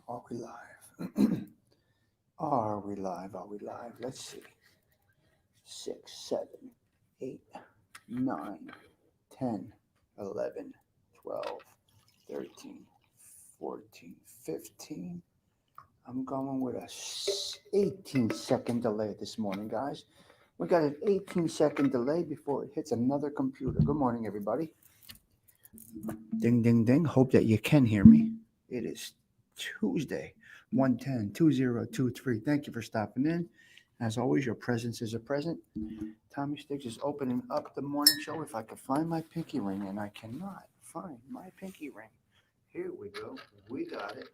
Are we live? Are we live? Are we live? Let's see. 6, 7, 8, 9, 10, 11, 12, 13, 14, 15. I'm going with a 18-second delay this morning, guys. We got an 18-second delay before it hits another computer. Good morning, everybody. Ding, ding, ding. Hope that you can hear me. It is Tuesday, 110-2023. Thank you for stopping in. As always, your presence is a present. Tommy Sticks is opening up the morning show. If I could find my pinky ring, and I cannot find my pinky ring. Here we go. We got it.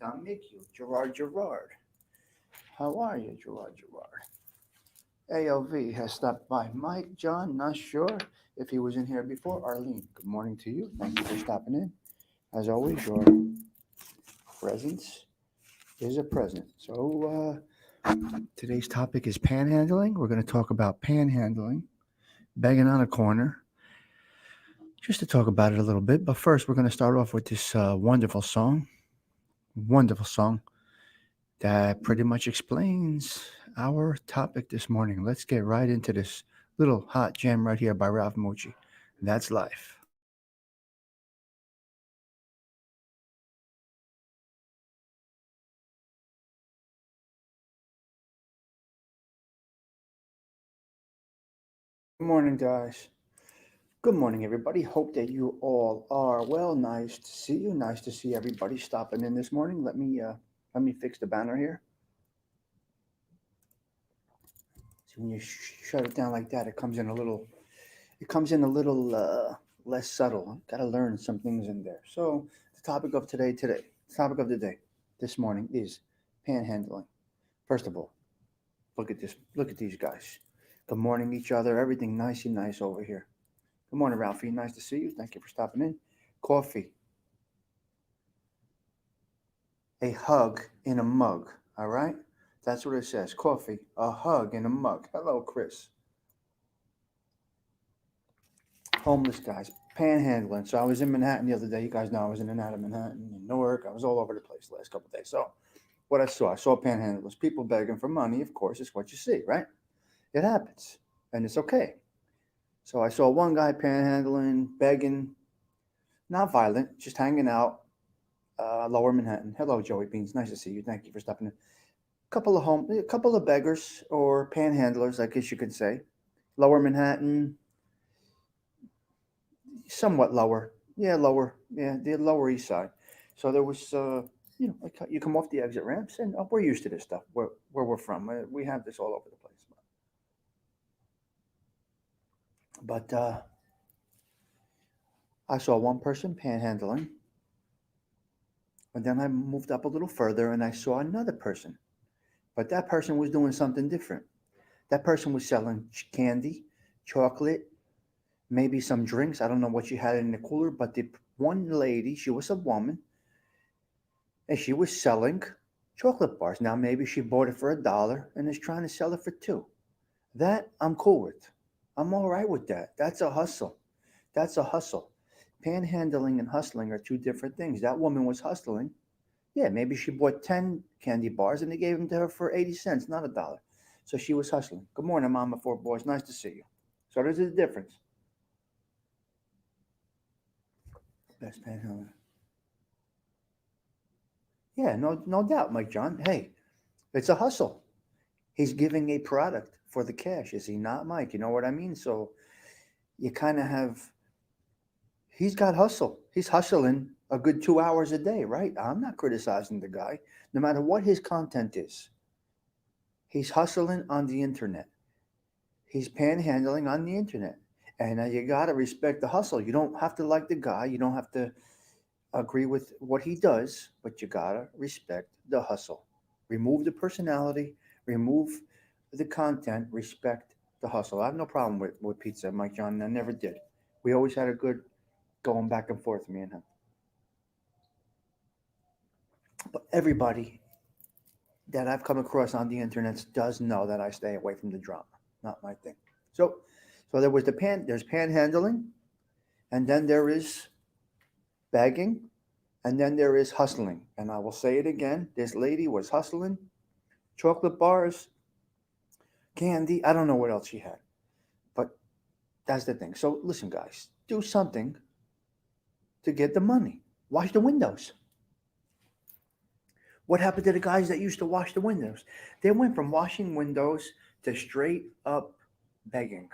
Dominique, Gerard. How are you, Gerard? ALV has stopped by. Mike, John, not sure if he was in here before. Arlene, good morning to you. Thank you for stopping in. As always, your presence is a present. So, today's topic is panhandling. We're going to talk about panhandling, begging on a corner, just to talk about it a little bit. But first, we're going to start off with this wonderful song that pretty much explains our topic this morning. Let's get right into this little hot jam right here by Ralph Mochi. That's life. Good morning, guys. Good morning, everybody. Hope that you all are well. Nice to see you. Nice to see everybody stopping in this morning. Let me fix the banner here. So when you shut it down like that, it comes in a little. It comes in a little less subtle. Got to learn some things in there. So the topic of the topic of the day, this morning is panhandling. First of all, look at this. Look at these guys. Good morning, each other. Everything nice and nice over here. Good morning, Ralphie. Nice to see you. Thank you for stopping in. Coffee, a hug in a mug. All right? That's what it says. Coffee, a hug in a mug. Hello, Chris. Homeless guys, panhandling. So I was in Manhattan the other day. You guys know I was in and out of Manhattan and Newark. I was all over the place the last couple of days. So what I saw panhandlers, people begging for money. Of course, it's what you see, right? It happens, and it's okay. So I saw one guy panhandling, begging, not violent, just hanging out, Lower Manhattan. Hello, Joey Beans. Nice to see you. Thank you for stopping in. A couple of beggars or panhandlers, I guess you could say. Lower Manhattan, somewhat lower. Yeah, lower. Yeah, the Lower East Side. So there was, like you come off the exit ramps, and we're used to this stuff. Where we're from, we have this all over the place. But I saw one person panhandling, and then I moved up a little further, and I saw another person. But that person was doing something different. That person was selling candy, chocolate, maybe some drinks. I don't know what she had in the cooler, but the one lady, she was a woman, and she was selling chocolate bars. Now maybe she bought it for $1 and is trying to sell it for two. That I'm cool with. I'm all right with that. That's a hustle. That's a hustle. Panhandling and hustling are two different things. That woman was hustling. Yeah, maybe she bought 10 candy bars and they gave them to her for 80 cents, not $1. So she was hustling. Good morning, Mama Four Boys. Nice to see you. So there's a difference. Best panhandler. Yeah, no doubt, Mike John. Hey, it's a hustle. He's giving a product for the cash, is he not, Mike? You know what I mean? So you kind of have, he's got hustle. He's hustling a good 2 hours a day, right? I'm not criticizing the guy, no matter what his content is. He's hustling on the internet. He's panhandling on the internet. And you got to respect the hustle. You don't have to like the guy. You don't have to agree with what he does, but you got to respect the hustle. Remove the personality, remove the content, respect the hustle. I have no problem with pizza, Mike John. I never did. We always had a good going back and forth, me and him. But everybody that I've come across on the internet does know that I stay away from the drama. Not my thing. So, so there's panhandling, and then there is begging, And then there is hustling. And I will say it again. This lady was hustling chocolate bars, candy. I don't know what else she had. But that's the thing. So listen, guys, do something to get the money. Wash the windows. What happened to the guys that used to wash the windows? They went from washing windows to straight up begging.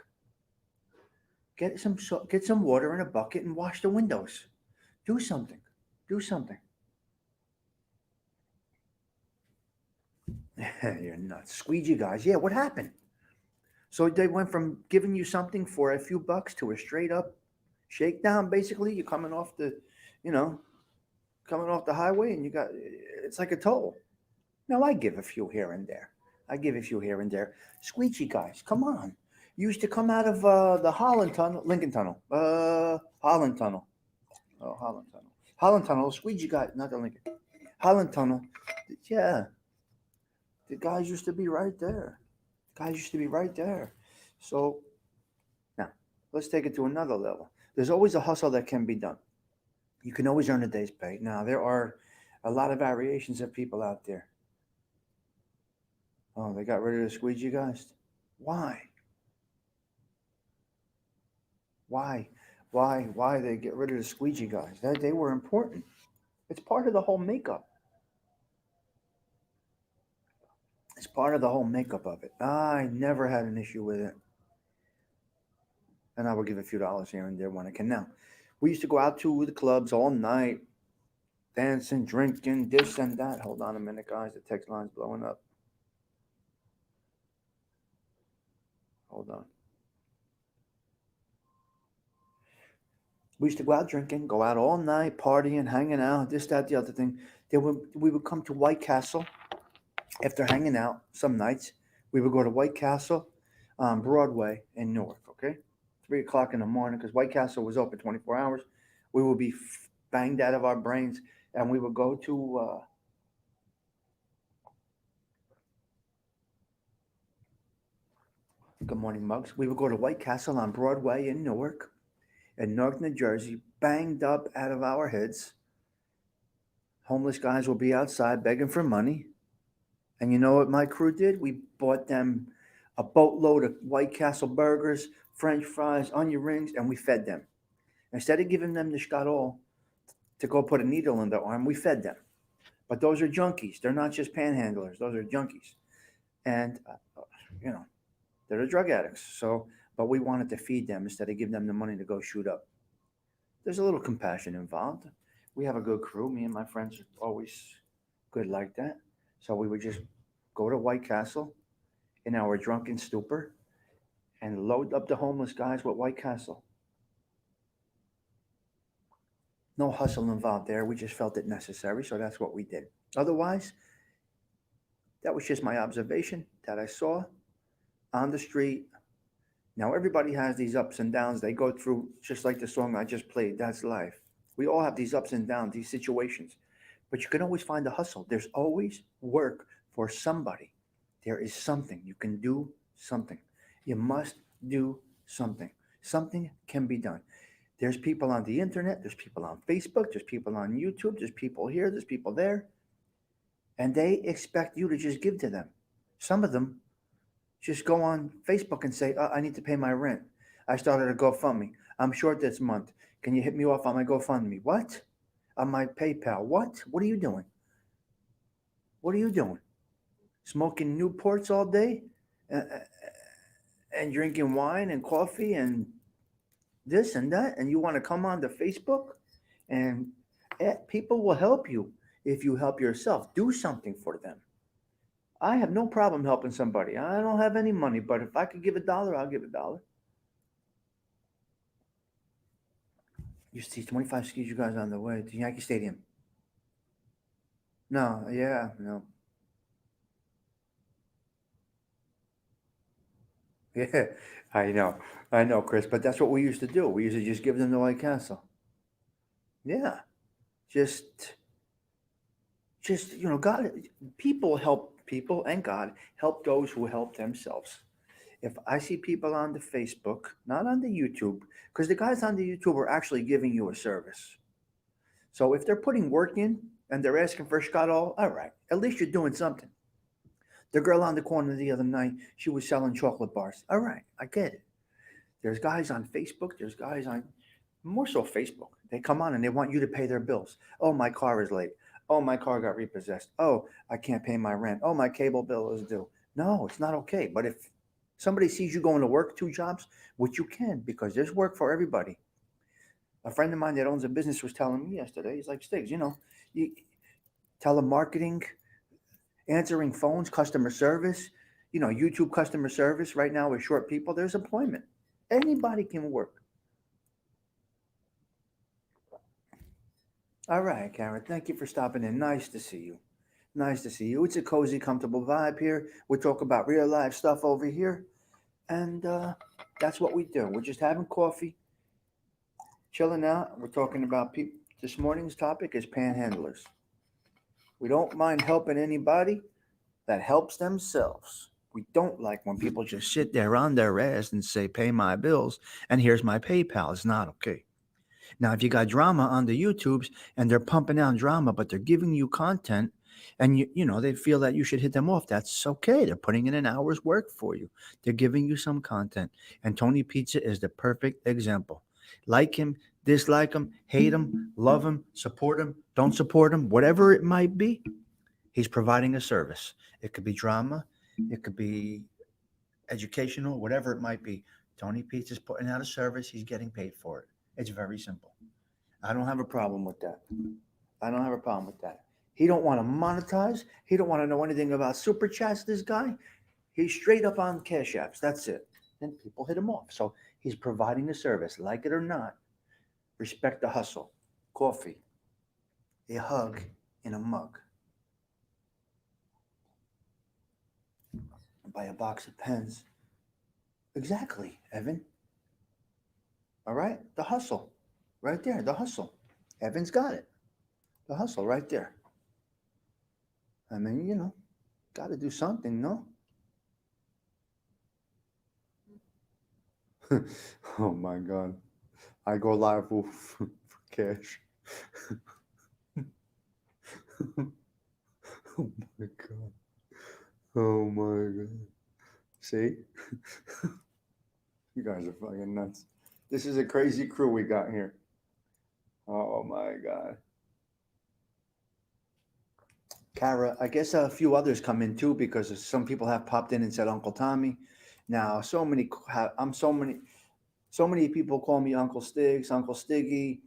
Get some water in a bucket and wash the windows. Do something. Do something. You're nuts. Squeegee guys. Yeah, what happened? So they went from giving you something for a few bucks to a straight up shakedown. Basically, you're coming off the, you know, coming off the highway, and you got it's like a toll. Now I give a few here and there. I give a few here and there. Squeegee guys, come on. You used to come out of the Holland Tunnel, Lincoln Tunnel, Holland Tunnel, Holland Tunnel, Holland Tunnel. Squeegee guy, not the Lincoln, Holland Tunnel. Yeah, the guys used to be right there. Guys used to be right there. So now let's take it to another level. There's always a hustle that can be done. You can always earn a day's pay. Now there are a lot of variations of people out there. Oh, they got rid of the squeegee guys. Why? Why? Why they get rid of the squeegee guys? They were important. It's part of the whole makeup. It's part of the whole makeup of it. I never had an issue with it. And I will give a few dollars here and there when I can. Now, we used to go out to the clubs all night, dancing, drinking, this and that. Hold on a minute, guys. The text line's blowing up. Hold on. We used to go out drinking, go out all night, partying, hanging out, this, that, the other thing. We would come to White Castle after hanging out some nights. We would go to White Castle on Broadway in Newark, okay? 3 o'clock in the morning, because White Castle was open 24 hours. We would be banged out of our brains, and we would go to Good Morning Mugs. We would go to White Castle on Broadway in Newark, New Jersey, banged up out of our heads. Homeless guys will be outside begging for money. And you know what my crew did? We bought them a boatload of White Castle burgers, French fries, onion rings, and we fed them. Instead of giving them the shkadol to go put a needle in their arm, we fed them. But those are junkies. They're not just panhandlers. Those are junkies. And, you know, they're the drug addicts. So, but we wanted to feed them instead of giving them the money to go shoot up. There's a little compassion involved. We have a good crew. Me and my friends are always good like that. So we would just go to White Castle in our drunken stupor and load up the homeless guys with White Castle. No hustle involved there. We just felt it necessary, so that's what we did. Otherwise, that was just my observation that I saw on the street. Now, everybody has these ups and downs they go through, just like the song I just played. That's life. We all have these ups and downs, these situations. But you can always find a hustle. There's always work for somebody. There is something. You can do something. You must do something. Something can be done. There's people on the internet, there's people on Facebook, there's people on YouTube, there's people here, there's people there, and they expect you to just give to them. Some of them just go on Facebook and say, I need to pay my rent. I started a GoFundMe. I'm short this month. Can you hit me off on my GoFundMe? What? On my PayPal? What? What are you doing? What are you doing? Smoking Newports all day? Uh, uh, and drinking wine and coffee and this and that, and you want to come on to Facebook, and people will help you if you help yourself. Do something for them. I have no problem helping somebody. I don't have any money, but if I could give $1, I'll give $1. You see 25 skis you guys on the way to Yankee Stadium. No, yeah, no. Yeah, I know, Chris, but that's what we used to do. We used to just give them the White Castle. Yeah, just God, people help people, and God help those who help themselves. If I see people on the Facebook, not on the YouTube, because the guys on the YouTube are actually giving you a service. So if they're putting work in and they're asking for Scott all right, at least you're doing something. The girl on the corner the other night, she was selling chocolate bars. All right, I get it. There's guys on Facebook, there's guys on more so Facebook. They come on and they want you to pay their bills. Oh, my car is late. Oh, my car got repossessed. Oh, I can't pay my rent. Oh, my cable bill is due. No, it's not okay. But if somebody sees you going to work 2 jobs, which you can because there's work for everybody. A friend of mine that owns a business was telling me yesterday, he's like, Stigs, you, telemarketing, answering phones, customer service, YouTube customer service right now with short people, there's employment. Anybody can work. All right, Karen. Thank you for stopping in. Nice to see you. Nice to see you. It's a cozy, comfortable vibe here. We talk about real life stuff over here, and that's what we do. We're just having coffee, chilling out. We're talking about people. This morning's topic is panhandlers. We don't mind helping anybody that helps themselves. We don't like when people just sit there on their ass and say, "Pay my bills," and here's my PayPal. It's not okay. Now, if you got drama on the YouTubes and they're pumping out drama, but they're giving you content and they feel that you should hit them off, that's okay. They're putting in an hour's work for you. They're giving you some content. And Tony Pizza is the perfect example. Like him, dislike him, hate him, love him, support him, don't support him, whatever it might be, he's providing a service. It could be drama, it could be educational, whatever it might be. Tony Pizza's putting out a service, he's getting paid for it. It's very simple. I don't have a problem with that. I don't have a problem with that. He don't want to monetize. He don't want to know anything about super chats. This guy, he's straight up on cash apps. That's it. And people hit him off. So he's providing a service, like it or not. Respect the hustle. Coffee, a hug in a mug. Buy a box of pens. Exactly, Evan. All right, the hustle, right there. The hustle. Evan's got it. The hustle, right there. I mean, got to do something, no? Oh my God. I go live for cash. Oh my God. Oh my God. See? You guys are fucking nuts. This is a crazy crew we got here. Oh my God. Kara, I guess a few others come in too because some people have popped in and said Uncle Tommy. Now, so many people call me Uncle Stigs, Uncle Stiggy,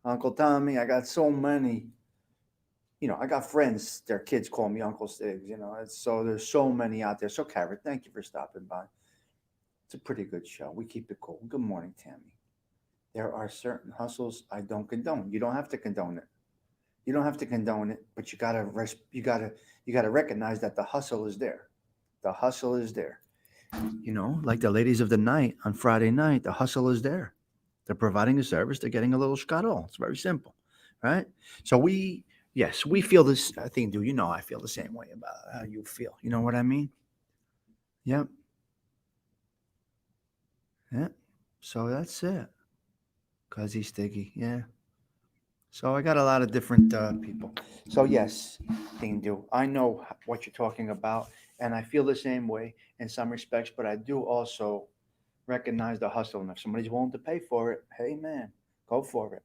Uncle Tommy. I got so many. I got friends. Their kids call me Uncle Stigs. So there's so many out there. So, Kara, thank you for stopping by. It's a pretty good show. We keep it cool. Good morning, Tammy. There are certain hustles I don't condone. You don't have to condone it. You don't have to condone it, but you gotta recognize that the hustle is there. The hustle is there. Like the ladies of the night on Friday night, the hustle is there. They're providing a service. They're getting a little scuttle. It's very simple, right? So yes, we feel this. I think, do I feel the same way about how you feel? You know what I mean? Yep. Yeah. So that's it. Cause he's sticky. Yeah. So I got a lot of different people. So yes, Dean, I know what you're talking about, and I feel the same way in some respects. But I do also recognize the hustle, and if somebody's willing to pay for it, hey man, go for it.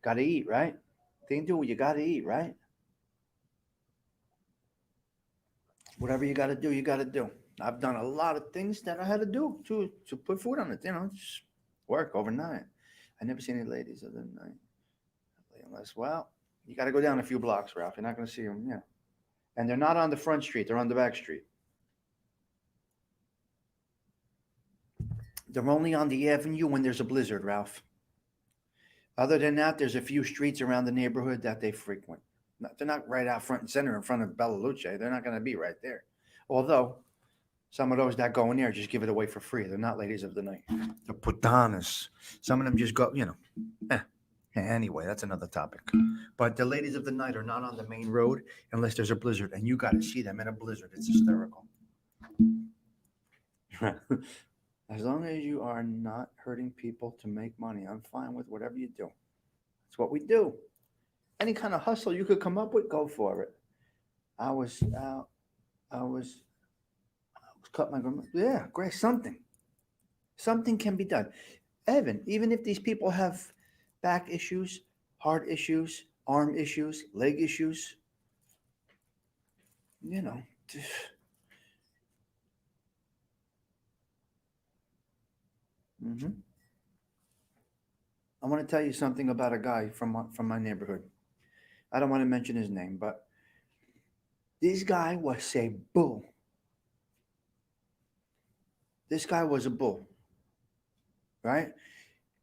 Got to eat, right? Dean, you got to eat, right? Whatever you got to do, you got to do. I've done a lot of things that I had to do to put food on it. Just work overnight. I never seen any ladies of the night. Unless, well, you got to go down a few blocks, Ralph. You're not going to see them. Yeah, and they're not on the front street; they're on the back street. They're only on the avenue when there's a blizzard, Ralph. Other than that, there's a few streets around the neighborhood that they frequent. They're not right out front and center in front of Bella Luce. They're not going to be right there. Although some of those that go in there just give it away for free. They're not ladies of the night. They're putanas. Some of them just go, eh. Anyway, that's another topic. But the ladies of the night are not on the main road unless there's a blizzard, and you got to see them in a blizzard. It's hysterical. As long as you are not hurting people to make money, I'm fine with whatever you do. That's what we do. Any kind of hustle you could come up with, go for it. I was out. I was cut my grandma. Yeah, great. Something can be done. Evan, even if these people have back issues, heart issues, arm issues, leg issues, you know, hmm I want to tell you something about a guy from my neighborhood. I don't want to mention his name, but this guy was a bull. This guy was a bull, right?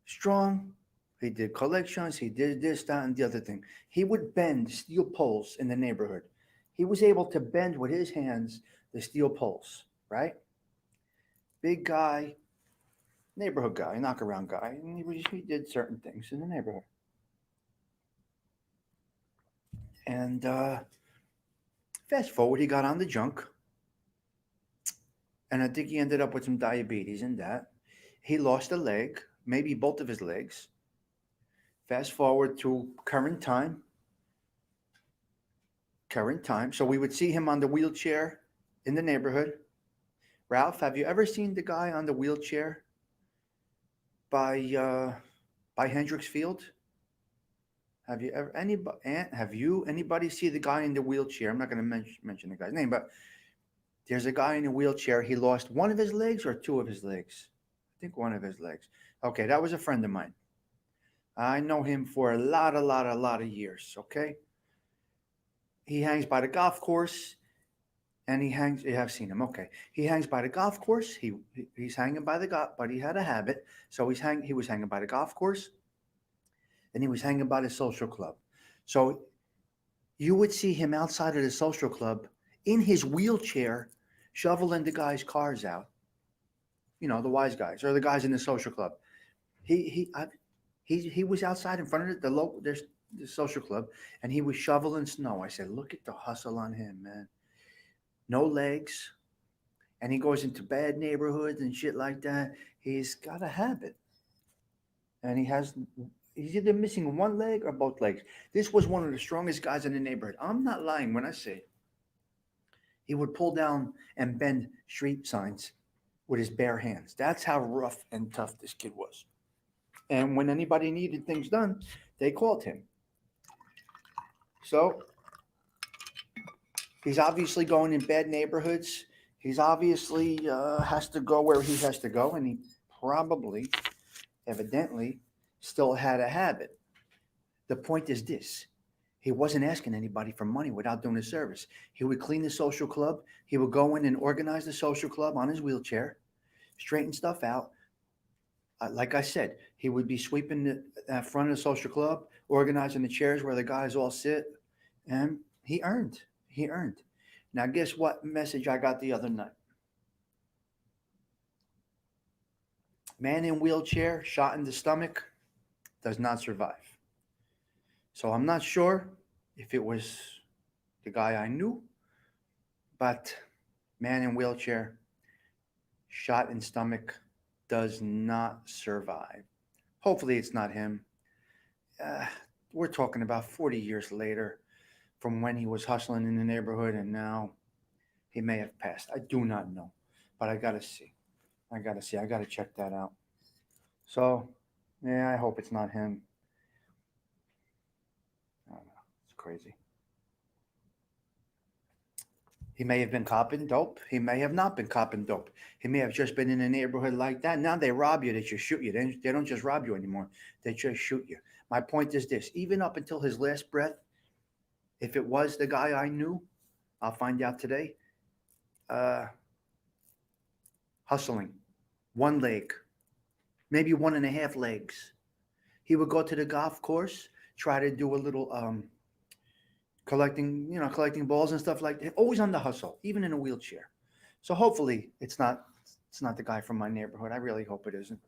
Strong. He did collections. He did this, that, and the other thing. He would bend steel poles in the neighborhood. He was able to bend with his hands the steel poles, right? Big guy, neighborhood guy, knockaround guy, and he did certain things in the neighborhood. And fast forward, he got on the junk, and I think he ended up with some diabetes in that. He lost a leg, maybe both of his legs. Fast forward to current time. So we would see him on the wheelchair in the neighborhood. Ralph, have you ever seen the guy on the wheelchair by Hendricks Field? Have you ever anybody? Have you anybody see the guy in the wheelchair? I'm not going to mention the guy's name, but there's a guy in a wheelchair. He lost one of his legs or two of his legs. I think one of his legs. Okay, that was a friend of mine. I know him for a lot of years. Okay, he hangs by the golf course, and he hangs. You have seen him. Okay, he hangs by the golf course. He's hanging by the golf, but he had a habit. So he was hanging by the golf course, and he was hanging by the social club. So you would see him outside of the social club in his wheelchair, shoveling the guys' cars out. You know, the wise guys or the guys in the social club. He he I, he was outside in front of the local there's the social club, and he was shoveling snow. I said, look at the hustle on him, man. No legs, and he goes into bad neighborhoods and shit like that. He's got a habit, and he's either missing one leg or both legs. This was one of the strongest guys in the neighborhood. I'm not lying when I say he would pull down and bend street signs with his bare hands. That's how rough and tough this kid was. And when anybody needed things done, they called him. So he's obviously going in bad neighborhoods. He's obviously has to go where he has to go, and he probably, evidently, still had a habit. The point is this: he wasn't asking anybody for money without doing a service. He would clean the social club. He would go in and organize the social club on his wheelchair, straighten stuff out. Like I said, he would be sweeping the front of the social club, organizing the chairs where the guys all sit, and he earned. He earned. Now, guess what message I got the other night? Man in wheelchair, shot in the stomach, does not survive. So I'm not sure if it was the guy I knew, but man in wheelchair, shot in stomach, does not survive. Hopefully, it's not him. Uh, we're talking about 40 years later from when he was hustling in the neighborhood, and now he may have passed. I do not know, but I got to see. I got to see. I got to check that out. So, yeah, I hope it's not him. I don't know. It's crazy. He may have been copping dope. He may have not been copping dope. He may have just been in a neighborhood like that. Now they rob you, they just shoot you. They don't just rob you anymore. They just shoot you. My point is this: even up until his last breath, if it was the guy I knew, I'll find out today. Uh, Hustling, one leg, maybe one and a half legs. He would go to the golf course, try to do a little collecting balls and stuff like that. Always on the hustle, even in a wheelchair. So hopefully it's not the guy from my neighborhood. I really hope it isn't.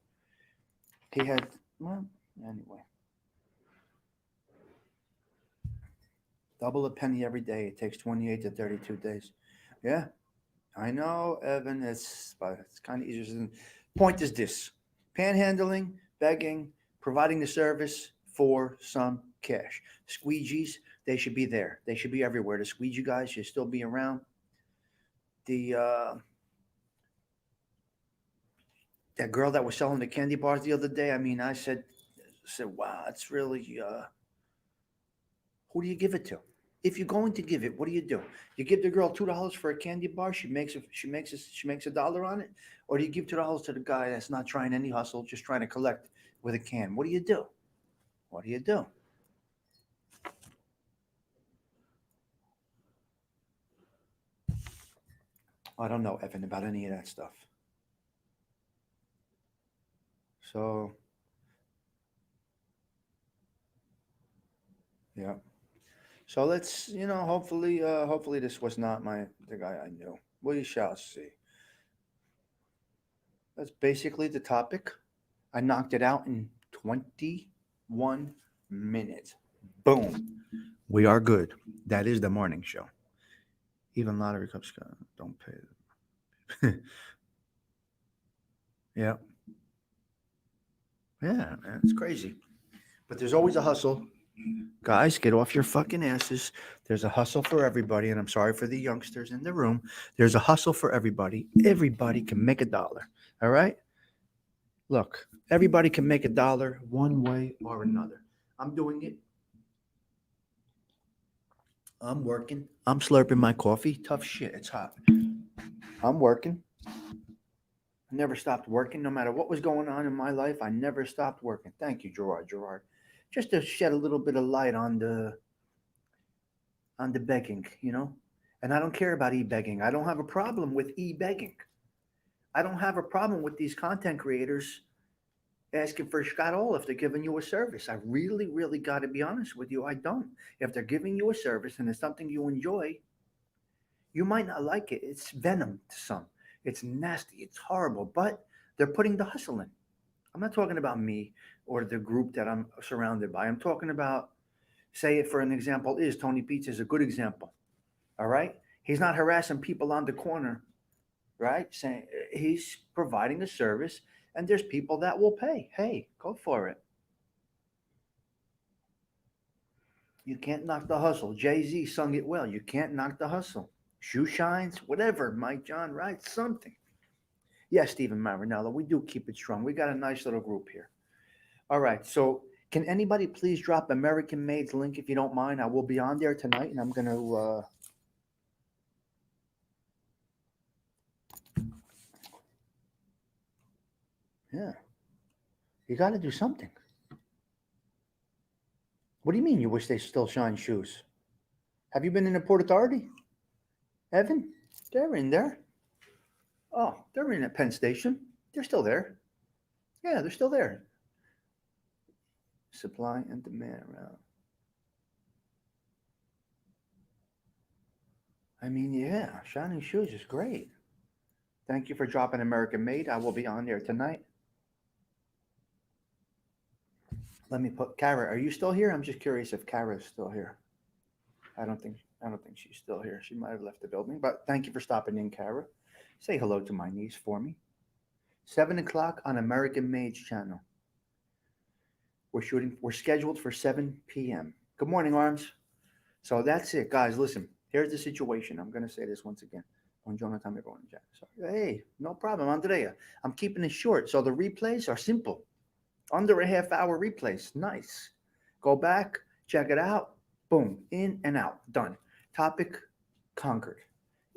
He had well anyway. Double a penny every day. It takes 28 to 32 days. Yeah, I know, Evan. It's kind of easier. Point is this: panhandling, begging, providing the service for some cash. Squeegees, they should be there. They should be everywhere. The squeegee guys should still be around. The that girl that was selling the candy bars the other day. I mean, I said, wow, it's really. Who do you give it to? If you're going to give it, what do? You give the girl $2 for a candy bar. She makes $1 on it, or do you give $2 to the guy that's not trying any hustle, just trying to collect with a can? What do you do? What do you do? I don't know, Evan, about any of that stuff. So yeah. So let's, hopefully this was not the guy I knew. We shall see. That's basically the topic. I knocked it out in 21 minutes. Boom. We are good. That is the morning show. Even lottery cups don't pay. Yeah. Yeah, man, it's crazy. But there's always a hustle. Guys, get off your fucking asses. There's a hustle for everybody. And I'm sorry for the youngsters in the room. There's a hustle for everybody. Everybody can make $1. All right? Look, everybody can make $1 one way or another. I'm doing it. I'm working. I'm slurping my coffee. Tough shit. It's hot. I'm working. I never stopped working. No matter what was going on in my life, I never stopped working. Thank you, Gerard. Gerard. Just to shed a little bit of light on the begging, And I don't care about e-begging. I don't have a problem with e-begging. I don't have a problem with these content creators asking for Scott all if they're giving you a service. I really, really got to be honest with you. I don't. If they're giving you a service and it's something you enjoy, you might not like it. It's venom to some. It's nasty. It's horrible. But they're putting the hustle in. I'm not talking about me or the group that I'm surrounded by. I'm talking about, say it for an example, is Tony Pizza is a good example. All right. He's not harassing people on the corner, right? Saying he's providing a service and there's people that will pay. Hey, go for it. You can't knock the hustle. Jay-Z sung it well. You can't knock the hustle. Shoe shines, whatever. Mike John writes something. Yes, Stephen Marinello, we do keep it strong. We got a nice little group here. All right. So can anybody please drop American Made's link if you don't mind? I will be on there tonight and I'm going to, yeah, you got to do something. What do you mean you wish they still shine shoes? Have you been in the Port Authority? Evan? They're in there. Oh, they're in at Penn Station. They're still there. Yeah, they're still there. Supply and demand around. I mean, yeah, shining shoes is great. Thank you for dropping American Made. I will be on there tonight. Let me put Kara. Are you still here? I'm just curious if Kara's still here. I don't think she's still here. She might have left the building. But thank you for stopping in, Kara. Say hello to my niece for me. 7 o'clock on American Made's channel. We're scheduled for 7 p.m. Good morning, Arms. So that's it, guys. Listen, here's the situation. I'm gonna say this once again. Buongiorno, time everyone in chat. So, hey, no problem, Andrea. I'm keeping it short. So the replays are simple. Under a half hour replays. Nice. Go back, check it out. Boom, in and out. Done. Topic conquered.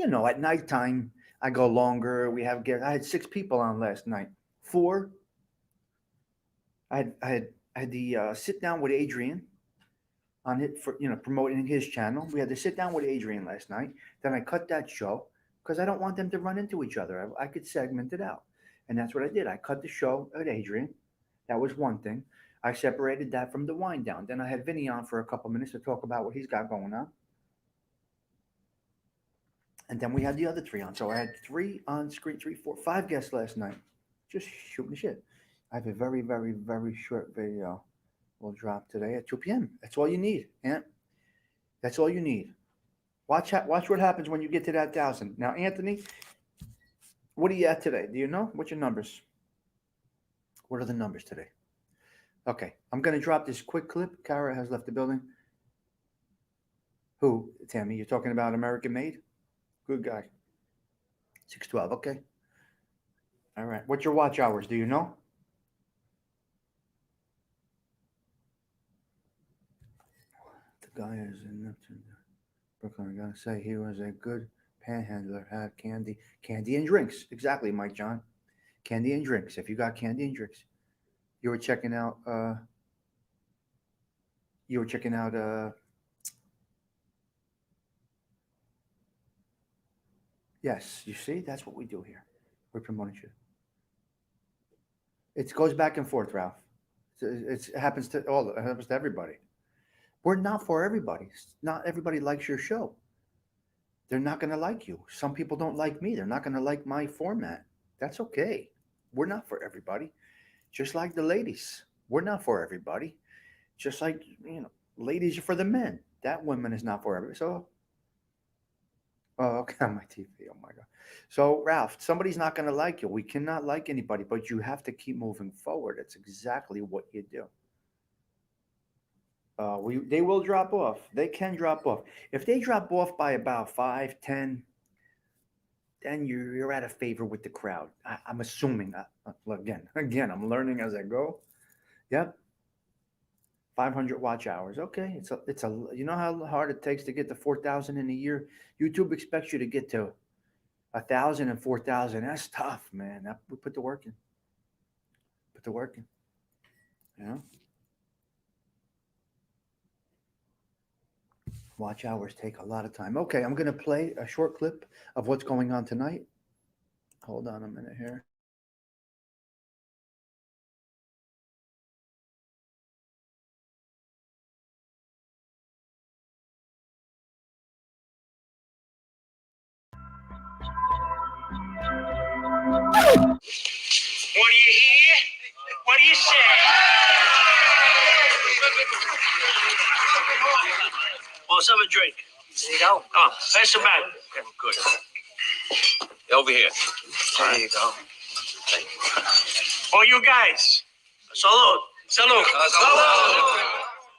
At nighttime, I go longer. I had 6 people on last night. 4. I had the sit down with Adrian on it for promoting his channel. We had to sit down with Adrian last night. Then I cut that show because I don't want them to run into each other. I could segment it out, and that's what I did. I cut the show at Adrian. That was one thing. I separated that from the wind down. Then I had Vinny on for a couple minutes to talk about what he's got going on. And then we had the other 3 on. So I had 3 on screen, 3, 4, 5 guests last night. Just shooting the shit. I have a very, very, very short video. Will drop today at 2 p.m. That's all you need, Ant. That's all you need. Watch what happens when you get to that 1,000. Now, Anthony, what are you at today? Do you know? What's your numbers? What are the numbers today? Okay, I'm going to drop this quick clip. Kara has left the building. Who, Tammy? You're talking about American Made? Good guy. 612. Okay. All right. What's your watch hours? Do you know? The guy is in Brooklyn. I gotta say, he was a good panhandler. Had candy and drinks. Exactly, Mike John. Candy and drinks. If you got candy and drinks, you were checking out. You were checking out. Yes, you see, that's what we do here. We're promoting you. It goes back and forth, Ralph. It happens to all. It happens to everybody. We're not for everybody. Not everybody likes your show. They're not going to like you. Some people don't like me. They're not going to like my format. That's okay. We're not for everybody. Just like the ladies, we're not for everybody. Just like ladies are for the men. That woman is not for everybody. So, oh, okay, on my TV. Oh my God. So, Ralph, somebody's not going to like you. We cannot like anybody, but you have to keep moving forward. It's exactly what you do. They will drop off. They can drop off. If they drop off by about 5, 10, then you're out of favor with the crowd. I'm assuming. Again, I'm learning as I go. Yep, 500 watch hours. Okay, it's a. You know how hard it takes to get to 4,000 in a year. YouTube expects you to get to 1,000 and 4,000. That's tough, man. We put the work in. Put the work in. You know, watch hours take a lot of time. Okay, I'm gonna play a short clip of what's going on tonight. Hold on a minute here. What do you hear? What do you say? Well, let's have a drink. There you go. Come on, pass it back. Okay, good. Over here. There you go. Oh, you guys. Salud. Salud. Salud.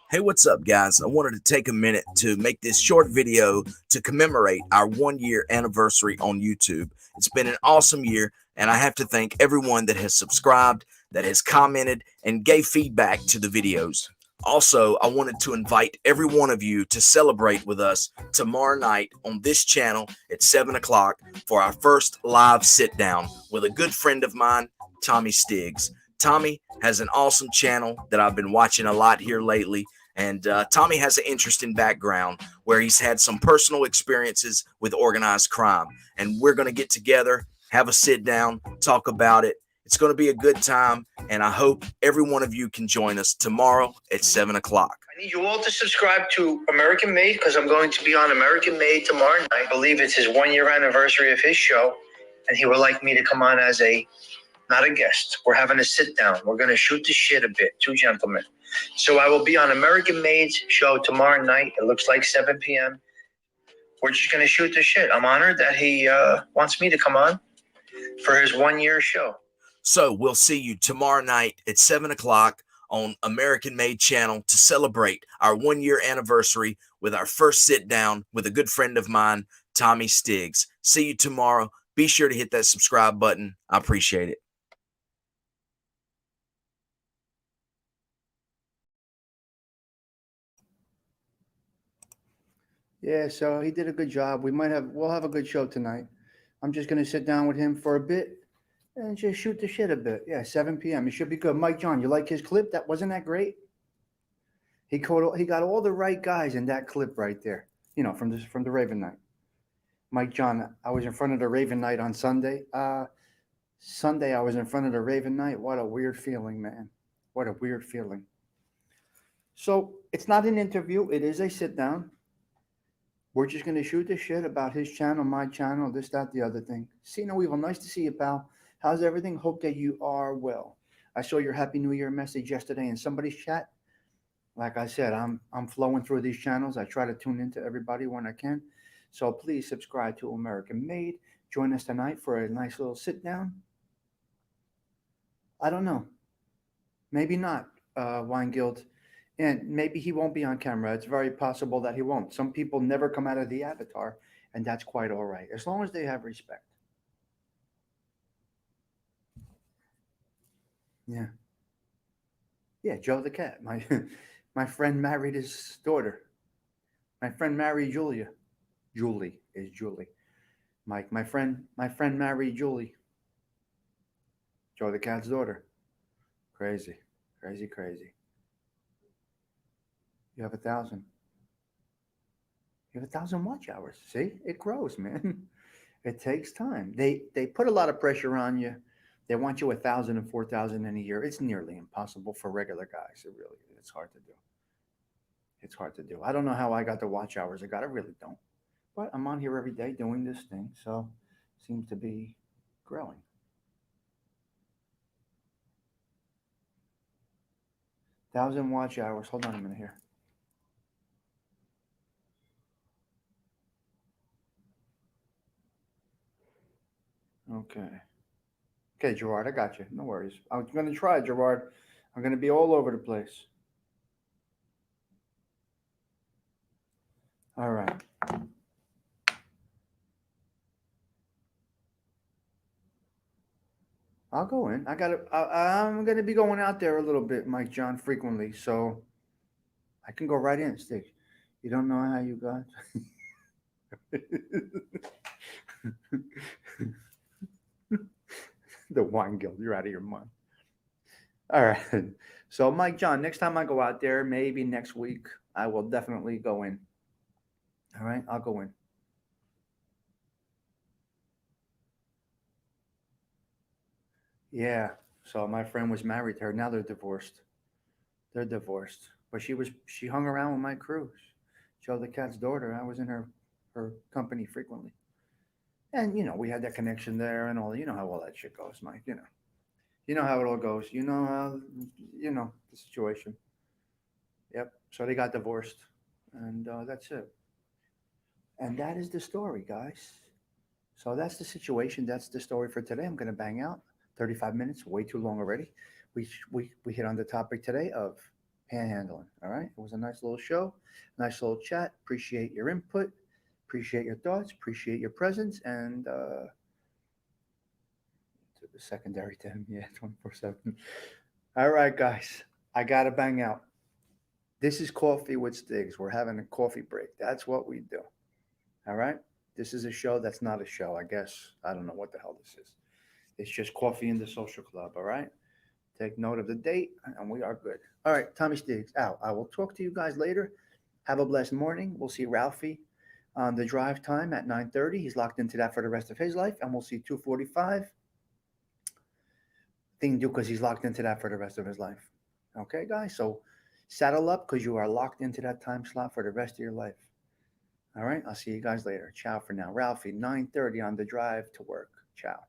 Hey, what's up, guys? I wanted to take a minute to make this short video to commemorate our 1 year anniversary on YouTube. It's been an awesome year, and I have to thank everyone that has subscribed, that has commented, and gave feedback to the videos. Also, I wanted to invite every one of you to celebrate with us tomorrow night on this channel at 7 o'clock for our first live sit-down with a good friend of mine, Tommy Stiggs. Tommy has an awesome channel that I've been watching a lot here lately. And Tommy has an interesting background where he's had some personal experiences with organized crime. And we're going to get together, have a sit down, talk about it. It's going to be a good time. And I hope every one of you can join us tomorrow at 7 o'clock. I need you all to subscribe to American Made because I'm going to be on American Made tomorrow night. I believe it's his 1 year anniversary of his show. And he would like me to come on as not a guest. We're having a sit down. We're going to shoot the shit a bit. Two gentlemen. So I will be on American Made's show tomorrow night. It looks like 7 p.m. We're just going to shoot the shit. I'm honored that he wants me to come on for his 1 year show. So we'll see you tomorrow night at 7 o'clock on American Made channel to celebrate our 1 year anniversary with our first sit down with a good friend of mine, Tommy Stiggs. See you tomorrow. Be sure to hit that subscribe button. I appreciate it. Yeah, so he did a good job. We'll have a good show tonight. I'm just gonna sit down with him for a bit and just shoot the shit a bit. Yeah, 7 p.m. It should be good. Mike John, you like his clip? That wasn't that great? He got all the right guys in that clip right there. From the Raven Night. Mike John, I was in front of the Raven Night on Sunday. Sunday I was in front of the Raven Night. What a weird feeling, man. What a weird feeling. So it's not an interview, it is a sit down. We're just going to shoot the shit about his channel, my channel, this, that, the other thing. See no evil. Nice to see you, pal. How's everything? Hope that you are well. I saw your Happy New Year message yesterday in somebody's chat. Like I said, I'm flowing through these channels. I try to tune into everybody when I can. So please subscribe to American Made. Join us tonight for a nice little sit down. I don't know. Maybe not. Weingild, and maybe he won't be on camera. It's very possible that he won't. Some people never come out of the avatar, and that's quite all right, as long as they have respect. Yeah. Yeah, Joe the cat. My my friend married his daughter. My friend married Julia. Julie is Julie. Mike, my friend married Julie. Joe the cat's daughter. Crazy, crazy, crazy. You have 1,000. You have 1,000 watch hours. See, it grows, man. It takes time. They put a lot of pressure on you. They want you 1,000 and 4,000 in a year. It's nearly impossible for regular guys. It really is. It's hard to do. It's hard to do. I don't know how I got the watch hours I got. I really don't. But I'm on here every day doing this thing, so seems to be growing. 1,000 watch hours. Hold on a minute here. Okay. Okay, Gerard, I got you. No worries. I'm going to try, Gerard. I'm going to be all over the place. All right. I'll go in. I'm going to be going out there a little bit, Mike John, frequently, so I can go right in, Stick. You don't know how you got. The wine guild. You're out of your mind. All right. So, Mike John, next time I go out there, maybe next week, I will definitely go in. All right. I'll go in. Yeah. So, my friend was married to her. Now they're divorced. They're divorced. But she hung around with my crew. Joe the cat's daughter. I was in her company frequently. And, we had that connection there and all. You know how all that shit goes, Mike. You know how it all goes. You know how, the situation. Yep. So they got divorced. And that's it. And that is the story, guys. So that's the situation. That's the story for today. I'm going to bang out 35 minutes, way too long already. We hit on the topic today of panhandling. All right. It was a nice little show, nice little chat. Appreciate your input, appreciate your thoughts, appreciate your presence, and to the secondary to him. Yeah, 24/7. All right, guys. I got to bang out. This is Coffee with Stigs. We're having a coffee break. That's what we do. All right. This is a show that's not a show, I guess. I don't know what the hell this is. It's just coffee in the social club. All right. Take note of the date, and we are good. All right. Tommy Stiggs out. I will talk to you guys later. Have a blessed morning. We'll see Ralphie on the drive time at 9:30. He's locked into that for the rest of his life. And we'll see 2:45 thing to do because he's locked into that for the rest of his life. Okay, guys. So saddle up because you are locked into that time slot for the rest of your life. All right. I'll see you guys later. Ciao for now. Ralphie, 9:30 on the drive to work. Ciao.